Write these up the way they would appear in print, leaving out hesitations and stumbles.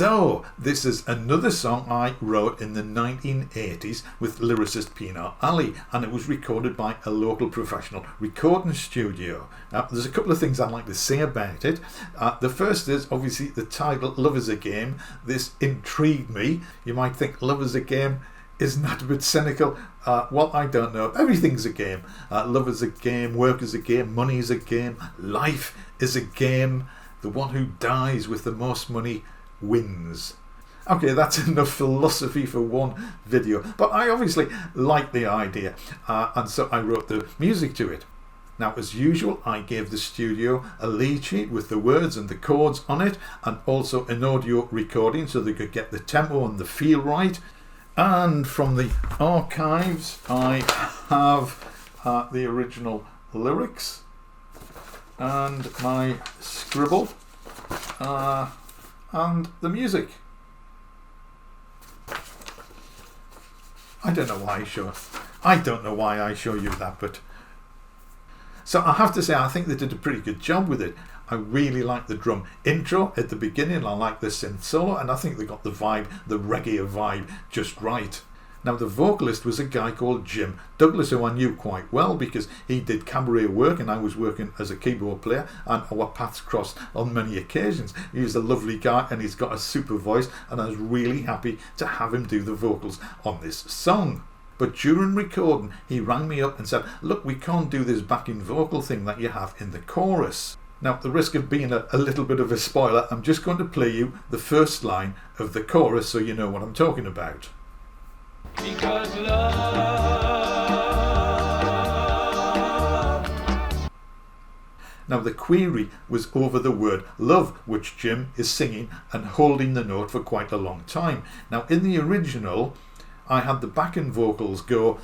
So, this is another song I wrote in the 1980s with lyricist Pinar Ali, and it was recorded by a local professional recording studio. Now, there's a couple of things I'd like to say about it. The first is obviously the title, Love is a Game. This intrigued me. You might think love is a game. Isn't that a bit cynical? Well, I don't know. Everything's a game. Love is a game, work is a game, money is a game, life is a game. The one who dies with the most money wins. Okay, that's enough philosophy for one video, but I obviously like the idea, and so I wrote the music to it. Now, as usual, I gave the studio a lead sheet with the words and the chords on it, and also an audio recording so they could get the tempo and the feel right. And from the archives, I have the original lyrics and my scribble and the music. I don't know why I show you that, but so I have to say I think they did a pretty good job with it. I really like the drum intro at the beginning. I like the synth solo, and I think they got the vibe, the reggae vibe, just right. Now, the vocalist was a guy called Jim Douglas, who I knew quite well because he did cabaret work and I was working as a keyboard player, and our paths crossed on many occasions. He's a lovely guy and he's got a super voice, and I was really happy to have him do the vocals on this song. But during recording, he rang me up and said, look, we can't do this backing vocal thing that you have in the chorus. Now, at the risk of being a little bit of a spoiler, I'm just going to play you the first line of the chorus so you know what I'm talking about. Because love. Now, the query was over the word love, which Jim is singing and holding the note for quite a long time. Now, in the original, I had the backing vocals go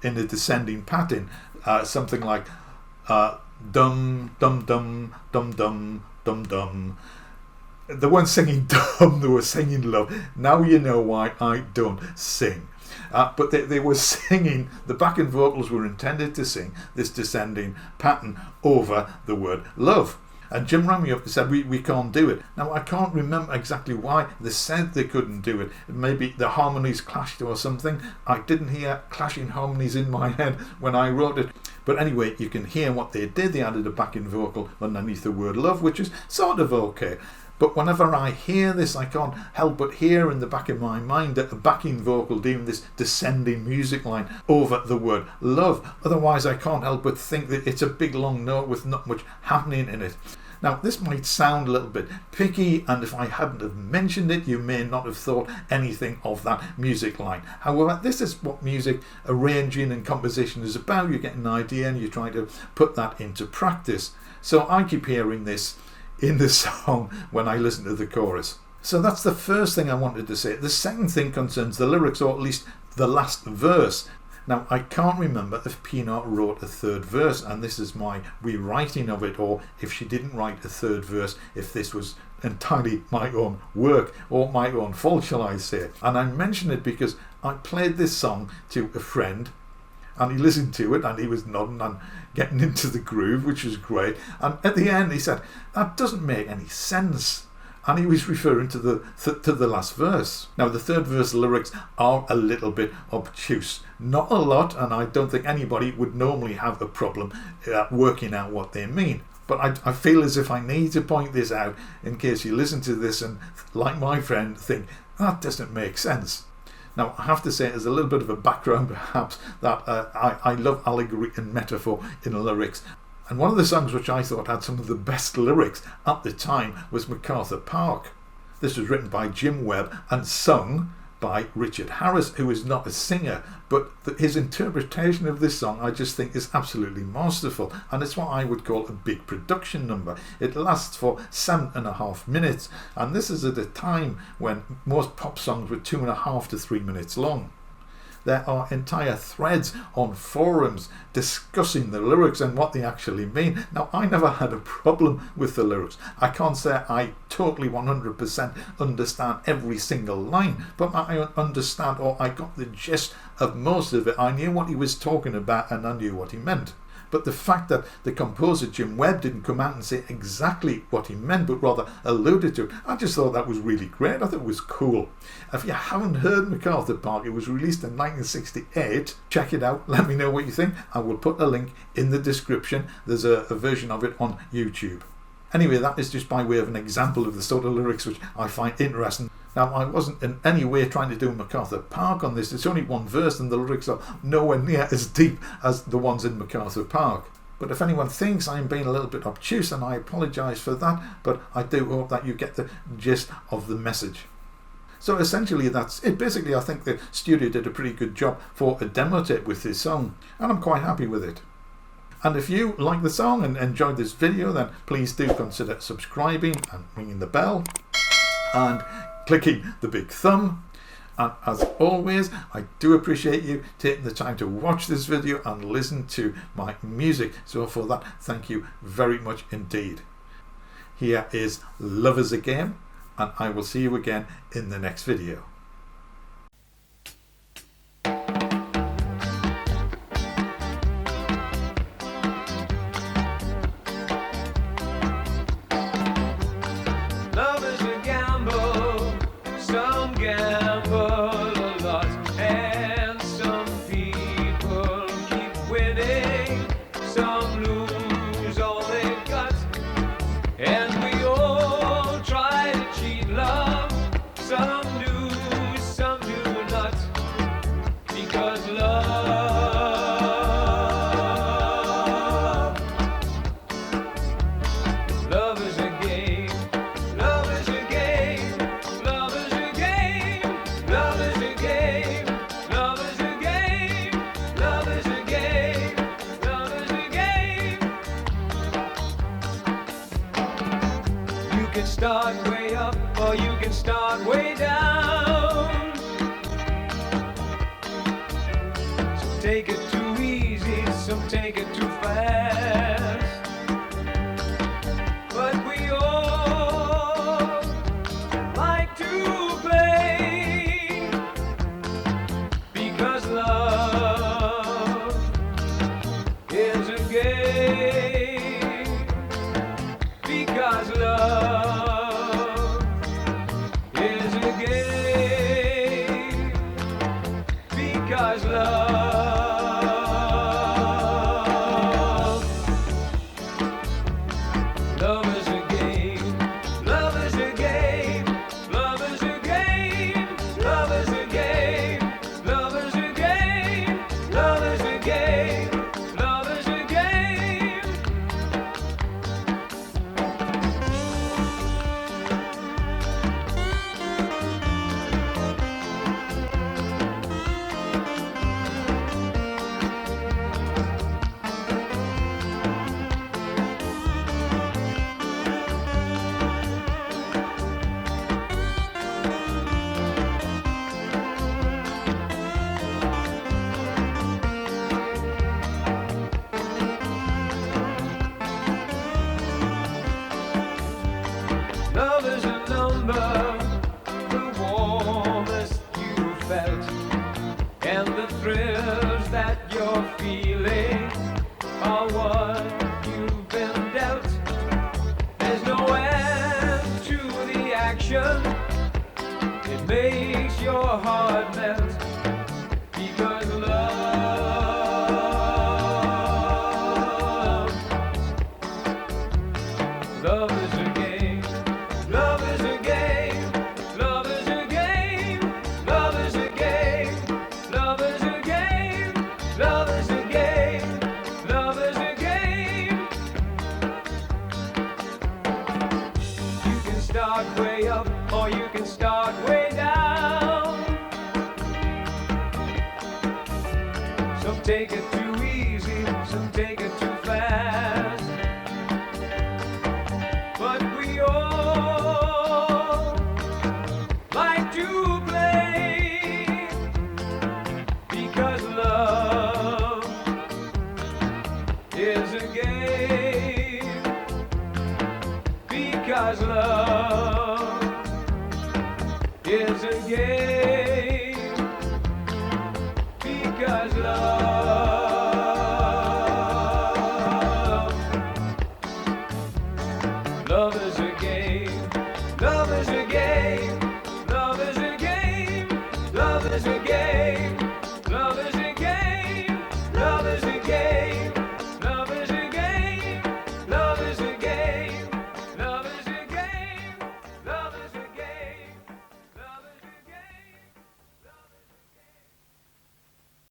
in a descending pattern, something like dum dum dum dum dum dum dum. They weren't singing dumb, they were singing love. Now you know why I don't sing. But they were singing, the backing vocals were intended to sing this descending pattern over the word love. And Jim rang me up and said, we can't do it. Now, I can't remember exactly why they said they couldn't do it. Maybe the harmonies clashed or something. I didn't hear clashing harmonies in my head when I wrote it. But anyway, you can hear what they did. They added a backing vocal underneath the word love, which is sort of okay. But whenever I hear this, I can't help but hear in the back of my mind that a backing vocal doing this descending music line over the word love. Otherwise, I can't help but think that it's a big long note with not much happening in it. Now, this might sound a little bit picky, and if I hadn't have mentioned it, you may not have thought anything of that music line. However, this is what music arranging and composition is about. You get an idea and you try to put that into practice. So I keep hearing this in the song when I listen to the chorus. So that's the first thing I wanted to say. The second thing concerns the lyrics, or at least the last verse. Now, I can't remember if Pinar wrote a third verse, and this is my rewriting of it, or if she didn't write a third verse, if this was entirely my own work, or my own fault, shall I say. And I mention it because I played this song to a friend, and he listened to it and he was nodding and getting into the groove, which was great. And at the end he said, that doesn't make any sense. And he was referring to the last verse. Now, the third verse lyrics are a little bit obtuse. Not a lot, and I don't think anybody would normally have a problem working out what they mean. But I feel as if I need to point this out in case you listen to this and, like my friend, think, that doesn't make sense. Now, I have to say, as a little bit of a background perhaps, that I love allegory and metaphor in lyrics. And one of the songs which I thought had some of the best lyrics at the time was MacArthur Park. This was written by Jim Webb and sung by Richard Harris, who is not a singer, but his interpretation of this song I just think is absolutely masterful, and it's what I would call a big production number. It lasts for 7.5 minutes, and this is at a time when most pop songs were 2.5 to 3 minutes long. There are entire threads on forums discussing the lyrics and what they actually mean. Now, I never had a problem with the lyrics. I can't say I totally 100% understand every single line, but I understand, or I got the gist of most of it. I knew what he was talking about and I knew what he meant. But the fact that the composer Jim Webb didn't come out and say exactly what he meant, but rather alluded to it, I just thought that was really great. I thought it was cool. If you haven't heard MacArthur Park, it was released in 1968. Check it out. Let me know what you think. I will put a link in the description. There's a version of it on YouTube. Anyway, that is just by way of an example of the sort of lyrics which I find interesting. Now, I wasn't in any way trying to do MacArthur Park on this. It's only one verse and the lyrics are nowhere near as deep as the ones in MacArthur Park. But if anyone thinks I'm being a little bit obtuse, then I apologise for that, but I do hope that you get the gist of the message. So essentially that's it. Basically, I think the studio did a pretty good job for a demo tape with this song, and I'm quite happy with it. And if you like the song and enjoyed this video, then please do consider subscribing and ringing the bell and clicking the big thumb. And as always, I do appreciate you taking the time to watch this video and listen to my music. So for that, thank you very much indeed. Here is Love Is a Game, and I will see you again in the next video. You can start way up or you can start way down. Some take it too easy, some take it too fast. But we all like to play, because love is a game. Because love is a game. Because love is a game. Love is a game. Love is a game. Love is a game. Love is a game. Love is a game. Love is a game. Love is a number, the warmest you felt, and the thrills that you're feeling are what you've been dealt. There's no end to the action, it makes your heart melt, because love is a game. Love is a game. Love is a game. Love is a game. Love is a game. Love is a game. Love is a game. You can start way up or you can start way down. Some take it too easy, some take it too fast. But we all like to play, because love is a game. Because love is a game. Because love a game.